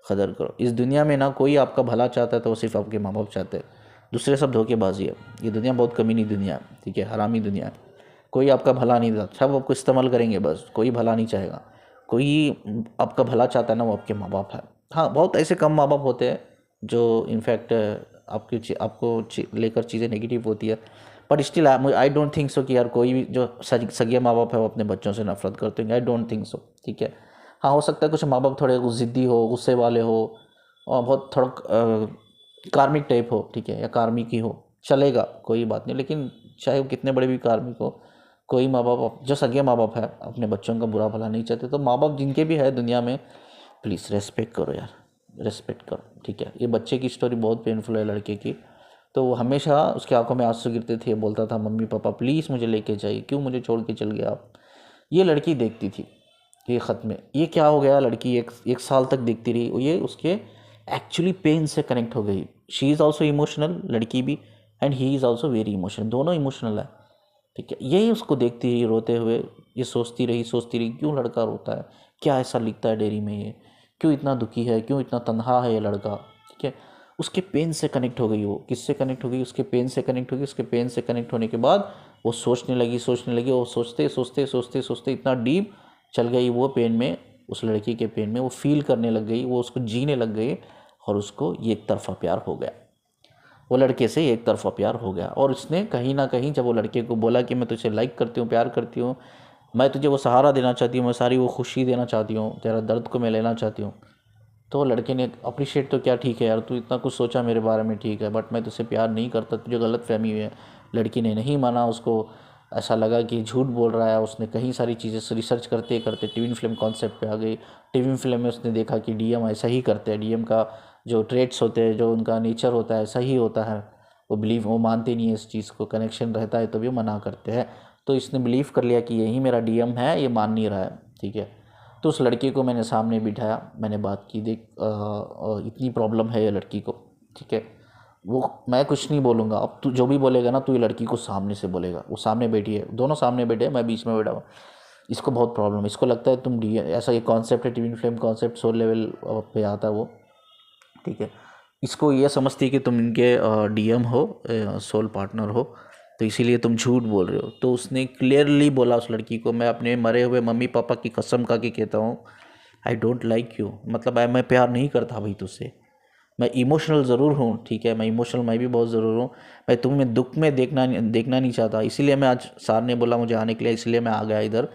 कदर करो। इस दुनिया में ना कोई आपका भला चाहता है तो वो सिर्फ आपके माँ बाप चाहते हैं, दूसरे सब धोखेबाजी है। ये दुनिया बहुत कमीनी दुनिया है, ठीक है, हरामी दुनिया है। कोई आपका भला नहीं चाहता, सब आपको इस्तेमाल करेंगे बस, कोई भला नहीं चाहेगा। कोई आपका भला चाहता है ना, वो आपके माँ बाप है। हाँ, बहुत ऐसे कम माँ बाप होते हैं जो इनफैक्ट आपको लेकर चीज़ें नेगेटिव होती है, but still I don't think so कि यार कोई भी जो सगे माँ बाप है वो अपने बच्चों से नफरत करते हैं, आई डोंट थिंक सो, ठीक है। हाँ, हो सकता है कुछ माँ बाप थोड़े ज़िद्दी हो, गुस्से वाले हो, और बहुत थोड़ा कार्मिक टाइप हो, ठीक है, या कार्मिक ही हो, चलेगा, कोई बात नहीं। लेकिन चाहे वो कितने बड़े भी कार्मिक हो, कोई माँ बाप जो सगे माँ बाप है अपने बच्चों का बुरा भला नहीं चाहते। तो माँ बाप जिनके भी है दुनिया में, प्लीज़ रेस्पेक्ट करो यार, रेस्पेक्ट करो, ठीक है। ये बच्चे की स्टोरी बहुत पेनफुल है, लड़के की। तो वो हमेशा उसकी आंखों में आंसू गिरते थे, बोलता था मम्मी पापा प्लीज़ मुझे लेके जाइए, क्यों मुझे छोड़ के चल गए आप। ये लड़की देखती थी ये ख़त में, ये क्या हो गया, लड़की एक साल तक देखती रही, ये उसके एक्चुअली पेन से कनेक्ट हो गई। शी इज़ ऑल्सो इमोशनल, लड़की भी, and he is also very emotional, दोनों इमोशनल है, ठीक है। यही उसको देखती रही रोते हुए, ये सोचती रही क्यों लड़का रोता है, क्या ऐसा लिखता है डायरी में, ये क्यों इतना दुखी है, क्यों इतना तन्हा है ये लड़का, ठीक है। उसके पेन से कनेक्ट हो गई, वो किससे कनेक्ट हो गई, उसके पेन से कनेक्ट हो गई। उसके पेन से कनेक्ट होने के बाद वो सोचने लगी, वो सोचते इतना डीप चल गई वो पेन में, उस लड़की के पेन में वो फील करने लग गई, वो उसको जीने लग गई, और उसको एक तरफा प्यार हो गया, वो लड़के से एक तरफा प्यार हो गया। और उसने कहीं ना कहीं जब वो लड़के को बोला कि मैं तुझे लाइक करती हूँ, प्यार करती हूँ, मैं तुझे वो सहारा देना चाहती हूँ, मैं सारी वो खुशी देना चाहती हूँ, तेरा दर्द को मैं लेना चाहती हूँ, तो लड़के ने अप्रिशिएट तो क्या, ठीक है यार तू इतना कुछ सोचा मेरे बारे में, ठीक है, बट मैं तुझसे प्यार नहीं करता, तुझे गलत फहमी हुई है। लड़की ने नहीं माना, उसको ऐसा लगा कि झूठ बोल रहा है। उसने कहीं सारी चीज़ें रिसर्च करते करते ट्विन फ्लेम कॉन्सेप्ट पे आ गई। ट्विन फ्लेम में उसने देखा कि डीएम ऐसा ही करते हैं, डीएम का जो ट्रेट्स होते हैं, जो उनका नेचर होता है, ऐसा ही होता है। वो मानते नहीं है इस चीज़ को, कनेक्शन रहता है तो भी मना करते हैं। तो इसने बिलीव कर लिया कि यही मेरा डीएम है, ये मान नहीं रहा है, ठीक है। तो उस लड़की को मैंने सामने बिठाया, मैंने बात की, देख इतनी प्रॉब्लम है ये लड़की को, ठीक है। वो मैं कुछ नहीं बोलूँगा, अब तू जो भी बोलेगा ना, तू ये लड़की को सामने से बोलेगा। वो सामने बैठी है, दोनों सामने बैठे हैं, मैं बीच में बैठा हूँ। इसको बहुत प्रॉब्लम है, इसको लगता है तुम डी ऐसा ये कॉन्सेप्ट है, twin flame concept soul level पे आता है वो, ठीक है। इसको ये समझती है कि तुम इनके डीएम हो, सोल पार्टनर हो, तो इसीलिए तुम झूठ बोल रहे हो। तो उसने क्लियरली बोला उस लड़की को, मैं अपने मरे हुए मम्मी पापा की कसम खा के कहता हूँ, आई डोंट लाइक यू, मतलब मैं प्यार नहीं करता भाई तुझसे। मैं इमोशनल ज़रूर हूँ, ठीक है, मैं इमोशनल मैं भी बहुत ज़रूर हूँ। मैं तुम्हें दुख में देखना नहीं चाहता, इसीलिए मैं आज सर ने बोला मुझे आने के लिए, इसलिए मैं आ गया इधर,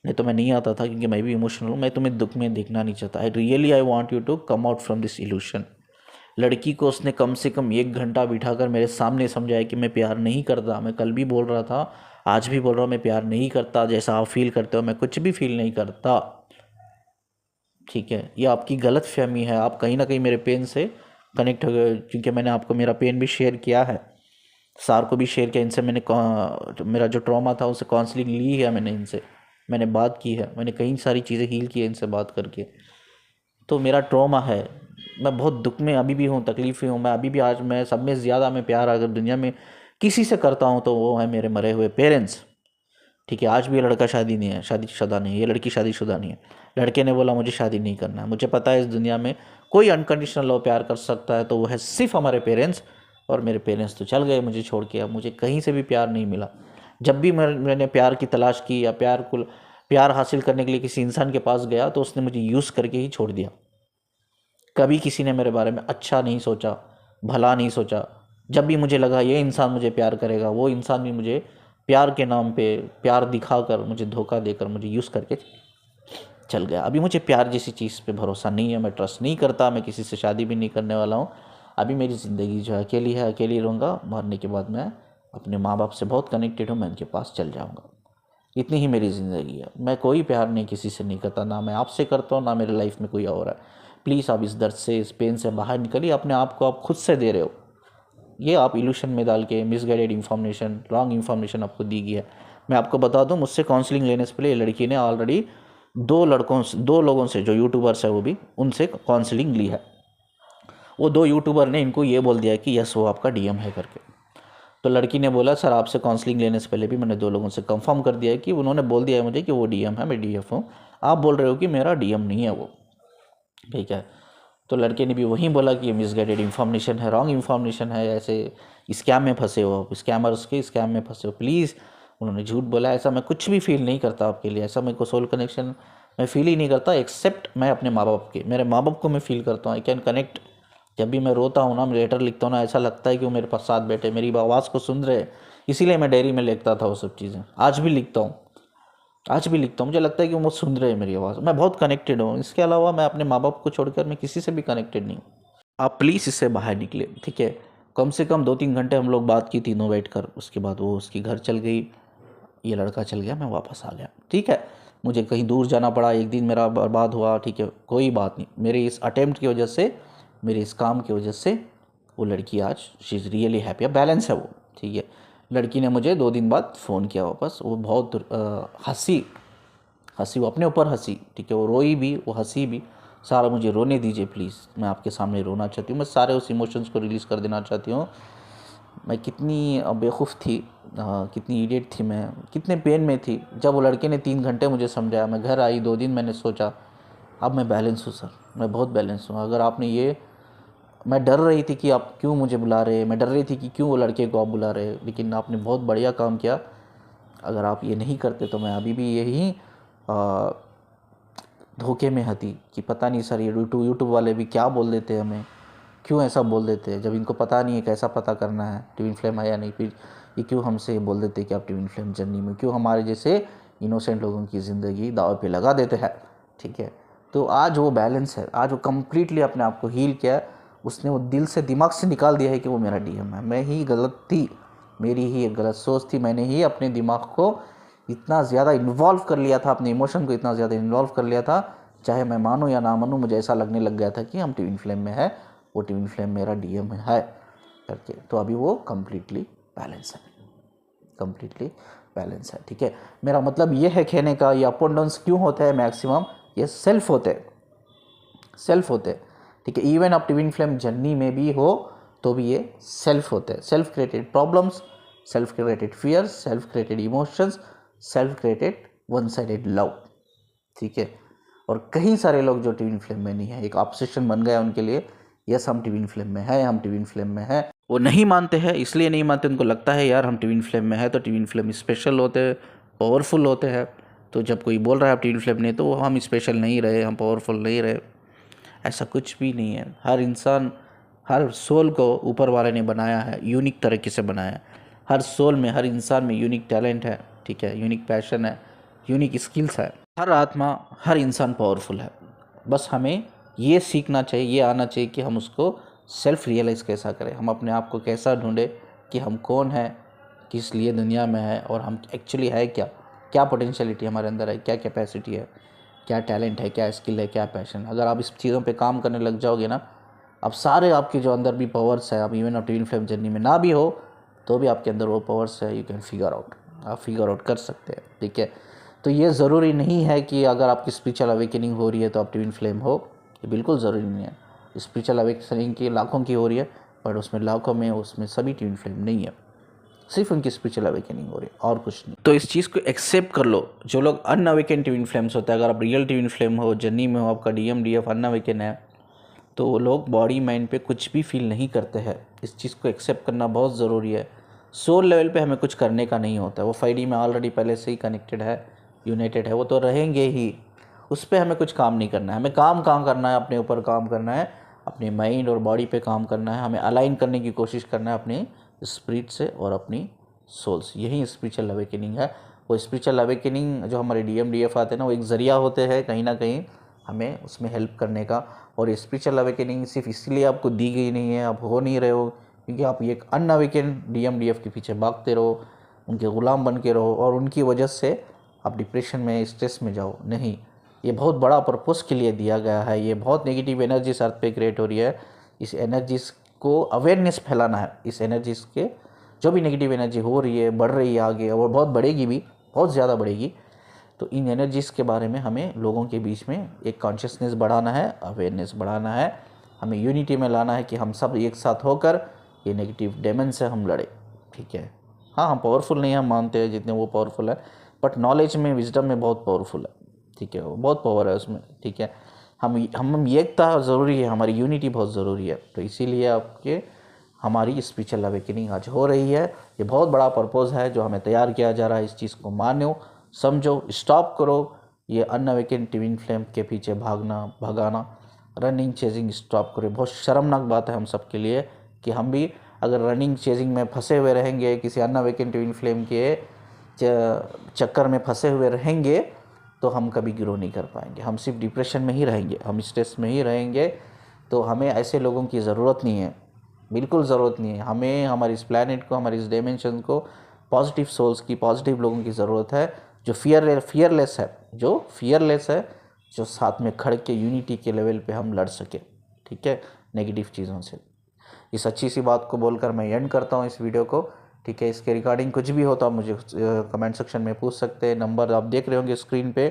नहीं तो मैं नहीं आता था, क्योंकि मैं भी इमोशनल हूँ। मैं तुम्हें दुख में देखना नहीं चाहता, I want you to come out from this illusion. लड़की को उसने कम से कम 1 घंटा बिठाकर मेरे सामने समझाया कि मैं प्यार नहीं करता। मैं कल भी बोल रहा था, आज भी बोल रहा हूँ, मैं प्यार नहीं करता, जैसा आप फील करते हो मैं कुछ भी फील नहीं करता, ठीक है। ये आपकी गलत फहमी है, आप कहीं ना कहीं मेरे पेन से कनेक्ट हो गए, क्योंकि मैंने आपको मेरा पेन भी शेयर किया है, सार को भी शेयर किया, इनसे मैंने मेरा जो ट्रॉमा था उससे काउंसलिंग ली है, मैंने इनसे मैंने बात की है, मैंने कई सारी चीज़ें हील की है इनसे बात करके। तो मेरा ट्रॉमा है, मैं बहुत दुख में अभी भी हूँ, तकलीफ़ में हूँ मैं अभी भी। आज मैं सब में ज़्यादा मैं प्यार अगर दुनिया में किसी से करता हूँ तो वो है मेरे मरे हुए पेरेंट्स, ठीक है। आज भी ये लड़का शादी नहीं है, शादीशुदा नहीं है, ये लड़की शादीशुदा नहीं है। लड़के ने बोला मुझे शादी नहीं करना है, मुझे पता है इस दुनिया में कोई अनकंडीशनल लव प्यार कर सकता है तो वो है सिर्फ हमारे पेरेंट्स, और मेरे पेरेंट्स तो चल गए मुझे छोड़ के, अब मुझे कहीं से भी प्यार नहीं मिला। जब भी मैंने प्यार की तलाश की या प्यार को प्यार हासिल करने के लिए किसी इंसान के पास गया तो उसने मुझे यूज़ करके ही छोड़ दिया। कभी किसी ने मेरे बारे में अच्छा नहीं सोचा, भला नहीं सोचा। जब भी मुझे लगा ये इंसान मुझे प्यार करेगा, वो इंसान भी मुझे प्यार के नाम पे प्यार दिखाकर मुझे धोखा देकर मुझे यूज़ करके चल गया। अभी मुझे प्यार जैसी चीज़ पे भरोसा नहीं है, मैं ट्रस्ट नहीं करता, मैं किसी से शादी भी नहीं करने वाला हूँ। अभी मेरी ज़िंदगी जो है अकेली है, अकेली रहूँगा। मरने के बाद मैं अपने माँ बाप से बहुत कनेक्टेड हूँ, मैं उनके पास चल जाऊँगा। इतनी ही मेरी ज़िंदगी है। मैं कोई प्यार नहीं किसी से नहीं करता, ना मैं आपसे करता हूँ, ना मेरी लाइफ में कोई और है। प्लीज़ आप इस दर्द से, इस पेन से बाहर निकलिए। अपने आप को आप खुद से दे रहे हो, ये आप इल्यूशन में डाल के मिसगाइडेड इन्फॉर्मेशन, रॉन्ग इन्फॉर्मेशन आपको दी गई है। मैं आपको बता दूं, मुझसे काउंसलिंग लेने से पहले ये लड़की ने ऑलरेडी 2 लोगों से, जो यूट्यूबर्स है वो भी, उनसे काउंसलिंग ली है। वो 2 यूट्यूबर ने इनको ये बोल दिया कि यस वो आपका डीएम है करके। तो लड़की ने बोला सर आपसे काउंसलिंग लेने से पहले भी मैंने 2 लोगों से कंफर्म कर दिया है कि उन्होंने बोल दिया है मुझे कि वो डीएम है, मैं डीएफ हूँ। आप बोल रहे हो कि मेरा डीएम नहीं है वो, ठीक है। तो लड़के ने भी वही बोला कि ये मिसगाइडेड इन्फॉर्मेशन है, रॉन्ग इन्फॉर्मेशन है, ऐसे स्कैम में फंसे हो, स्कैमर्स के स्कैम में फंसे हो, प्लीज़। उन्होंने झूठ बोला। ऐसा मैं कुछ भी फील नहीं करता आपके लिए, ऐसा मेरे को सोल कनेक्शन मैं फील ही नहीं करता, एक्सेप्ट मैं अपने माँ बाप के, मेरे माँ बाप को मैं फील करता हूँ। I can connect. जब भी मैं रोता हूँ ना, मैं लेटर लिखता हूँ ना, ऐसा लगता है कि वो मेरे पास साथ बैठे, मेरी आवाज़ को सुन रहे। इसीलिए मैं डायरी में लिखता था वो सब चीज़ें, आज भी लिखता हूँ, आज भी लिखता हूँ। मुझे लगता है कि वो सुन रहे हैं मेरी आवाज़, मैं बहुत कनेक्टेड हूँ। इसके अलावा मैं अपने माँ बाप को छोड़कर मैं किसी से भी कनेक्टेड नहीं हूँ। आप प्लीज़ इससे बाहर निकले, ठीक है। कम से कम 2-3 घंटे हम लोग बात की तीनों बैठकर। उसके बाद वो उसकी घर चल गई, ये लड़का चल गया, मैं वापस आ गया, ठीक है। मुझे कहीं दूर जाना पड़ा, एक दिन मेरा बर्बाद हुआ, ठीक है, कोई बात नहीं। मेरे इस अटेम्प्ट की वजह से, मेरे इस काम की वजह से वो लड़की आज शी इज़ रियली हैप्पी। अब बैलेंस है वो, ठीक है। लड़की ने मुझे 2 दिन बाद फ़ोन किया वापस। वो बहुत हंसी, वो अपने ऊपर हंसी, ठीक है। वो रोई भी, वो हंसी भी। सारा मुझे रोने दीजिए प्लीज़, मैं आपके सामने रोना चाहती हूँ, मैं सारे उस इमोशंस को रिलीज़ कर देना चाहती हूँ। मैं कितनी बेवकूफ़ थी, कितनी इडियट थी मैं, कितने पेन में थी। जब वो लड़के ने 3 घंटे मुझे समझाया, मैं घर आई, 2 दिन मैंने सोचा। अब मैं बैलेंस हूँ सर, मैं बहुत बैलेंस हूँ। अगर आपने ये, मैं डर रही थी कि आप क्यों मुझे बुला रहे, मैं डर रही थी कि क्यों वो लड़के को आप बुला रहे, लेकिन आपने बहुत बढ़िया काम किया। अगर आप ये नहीं करते तो मैं अभी भी यही धोखे में हती कि पता नहीं सर ये यूट्यूब वाले भी क्या बोल देते हैं हमें, क्यों ऐसा बोल देते हैं, जब इनको पता नहीं है कैसा पता करना है ट्विन फ्लेम है या नहीं। फिर ये क्यों हमसे बोल देते हैं कि आप ट्विन फ्लेम जर्नी में, क्यों हमारे जैसे इनोसेंट लोगों की ज़िंदगी दाव पे लगा देते हैं, ठीक है। तो आज वो बैलेंस है, आज वो कम्प्लीटली अपने आप को हील किया। उसने वो दिल से, दिमाग से निकाल दिया है कि वो मेरा डीएम है। मैं ही गलत थी, मेरी ही एक गलत सोच थी। मैंने ही अपने दिमाग को इतना ज़्यादा इन्वॉल्व कर लिया था, अपने इमोशन को इतना ज़्यादा इन्वॉल्व कर लिया था, चाहे मैं मानूँ या ना मानूँ, मुझे ऐसा लगने लग गया था कि हम ट्विन फ्लेम में है, वो ट्विन फ्लेम मेरा डीएम है करके। तो अभी वो कम्प्लीटली बैलेंस है, कम्प्लीटली बैलेंस है, ठीक है। मेरा मतलब ये है कहने का, ये अप एंड डाउन्स क्यों होते हैं मैक्सिमम, ये सेल्फ होते हैं, सेल्फ होते हैं, ठीक है। इवन आप ट्विन फ्लेम जर्नी में भी हो तो भी ये सेल्फ होते हैं, self created problems, self created fears, self created emotions, self created one sided love, ठीक है। और कई सारे लोग जो ट्विन फ्लेम में नहीं है, एक ऑब्सेशन बन गया उनके लिए, यस हम ट्विन फ्लेम में है, हम ट्विन फ्लेम में है। वो नहीं मानते हैं, इसलिए नहीं मानते, उनको लगता है यार हम ट्विन फ्लेम में है तो ट्विन फ्लेम स्पेशल होते हैं, पावरफुल होते हैं। तो जब कोई बोल रहा है आप ट्विन फ्लेम नहीं, तो हम स्पेशल नहीं रहे, हम पावरफुल नहीं रहे, ऐसा कुछ भी नहीं है। हर इंसान, हर सोल को ऊपर वाले ने बनाया है, यूनिक तरीके से बनाया है। हर सोल में, हर इंसान में यूनिक टैलेंट है, ठीक है, यूनिक पैशन है, यूनिक स्किल्स है। हर आत्मा, हर इंसान पावरफुल है। बस हमें ये सीखना चाहिए, ये आना चाहिए कि हम उसको सेल्फ रियलाइज़ कैसा करें, हम अपने आप को कैसा ढूंढें कि हम कौन हैं, किस लिए दुनिया में है, और हम एक्चुअली है क्या, क्या पोटेंशियलिटी हमारे अंदर है, क्या कैपेसिटी है, क्या टैलेंट है, क्या स्किल है, क्या पैशन। अगर आप इस चीज़ों पे काम करने लग जाओगे ना, अब सारे आपके जो अंदर भी पावर्स है, अब इवन आप ट्विन फ्लेम जर्नी में ना भी हो तो भी आपके अंदर वो पावर्स है, यू कैन फिगर आउट, आप फिगर आउट कर सकते हैं, ठीक है। तो ये ज़रूरी नहीं है कि अगर आपकी स्पिरिचुअल अवेकनिंग हो रही है तो आप ट्विन फ्लेम हो, ये बिल्कुल ज़रूरी नहीं है। स्पिरिचुअल अवेकनिंग की लाखों की हो रही है, पर उसमें लाखों में उसमें सभी ट्विन फ्लेम नहीं है, सिर्फ उनकी स्पिरिचुअल अवेकनिंग हो रही है और कुछ नहीं। तो इस चीज़ को एक्सेप्ट कर लो। जो लोग अनअवेकन ट्विन फ्लेम्स होते हैं, अगर आप रियल ट्विन फ्लेम हो, जर्नी में हो, आपका डीएम डीएफ अनअवेकन है, तो वो लोग बॉडी माइंड पे कुछ भी फील नहीं करते हैं। इस चीज़ को एक्सेप्ट करना बहुत ज़रूरी है। सोल लेवल पे हमें कुछ करने का नहीं होता है, वो 5D में ऑलरेडी पहले से ही कनेक्टेड है, यूनाइटेड है वो तो रहेंगे ही, उस पर हमें कुछ काम नहीं करना है। हमें काम करना है, अपने ऊपर काम करना है, अपने माइंड और बॉडी पे काम करना है, हमें अलाइन करने की कोशिश करना है अपनी स्पिरिट से और अपनी सोल से। यही स्पिरिचुअल अवेकनिंग है। वो स्पिरिचुअल अवेकनिंग जो हमारे DMDF आते हैं ना, वो एक ज़रिया होते हैं कहीं ना कहीं हमें उसमें हेल्प करने का। और स्पिरिचुअल अवेकनिंग सिर्फ इसलिए आपको दी गई नहीं है, आप हो नहीं रहे हो क्योंकि आप एक अनअवेकन DMDF के पीछे भागते रहो, उनके ग़ुलाम बन के रहो और उनकी वजह से आप डिप्रेशन में, स्ट्रेस में जाओ। नहीं, ये बहुत बड़ा पर्पस के लिए दिया गया है। ये बहुत नेगेटिव एनर्जीज अर्थ पे क्रिएट हो रही है। इस एनर्जीज को अवेयरनेस फैलाना है। इस एनर्जीज के जो भी नेगेटिव एनर्जी हो रही है, बढ़ रही है आगे और बहुत बढ़ेगी भी, बहुत ज़्यादा बढ़ेगी। तो इन एनर्जीज़ के बारे में हमें लोगों के बीच में एक कॉन्शियसनेस बढ़ाना है, अवेयरनेस बढ़ाना है, हमें यूनिटी में लाना है कि हम सब एक साथ होकर ये नेगेटिव डेमन से हम लड़े। ठीक है, हाँ हम पावरफुल नहीं, हम मानते हैं जितने वो पावरफुल है, बट नॉलेज में, विजडम में बहुत पावरफुल है। ठीक है, वो बहुत पावर है उसमें। ठीक है, हम एकता ज़रूरी है, हमारी यूनिटी बहुत ज़रूरी है। तो इसीलिए आपके हमारी स्पिरिचुअल अवेकनिंग आज हो रही है। ये बहुत बड़ा पर्पज़ है जो हमें तैयार किया जा रहा है। इस चीज़ को मानो, समझो, स्टॉप करो ये अनअवेकन ट्विन फ्लेम के पीछे भगाना, रनिंग चेजिंग स्टॉप करो। बहुत शर्मनाक बात है हम सब के लिए कि हम भी अगर रनिंग चेजिंग में फंसे हुए रहेंगे, किसी अनअवेकन ट्विन फ्लेम के चक्कर में फंसे हुए रहेंगे, तो हम कभी ग्रो नहीं कर पाएंगे। हम सिर्फ डिप्रेशन में ही रहेंगे, हम स्ट्रेस में ही रहेंगे। तो हमें ऐसे लोगों की ज़रूरत नहीं है, बिल्कुल ज़रूरत नहीं है। हमें हमारे इस प्लैनेट को, हमारे इस डायमेंशन को पॉजिटिव सोल्स की, पॉजिटिव लोगों की ज़रूरत है जो फियरलेस है, जो साथ में खड़ के यूनिटी के लेवल पे हम लड़ सके। ठीक है, नेगेटिव चीज़ों से। इस अच्छी सी बात को बोलकर मैं एंड करता हूँ इस वीडियो को। ठीक है, इसके रिगार्डिंग कुछ भी हो तो आप मुझे कमेंट सेक्शन में पूछ सकते हैं। नंबर आप देख रहे होंगे स्क्रीन पे,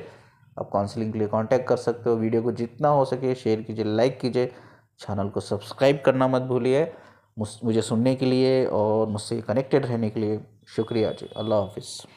आप काउंसलिंग के लिए कांटेक्ट कर सकते हो। वीडियो को जितना हो सके शेयर कीजिए, लाइक कीजिए, चैनल को सब्सक्राइब करना मत भूलिए। मुझे सुनने के लिए और मुझसे कनेक्टेड रहने के लिए शुक्रिया जी। अल्लाह हाफिज़।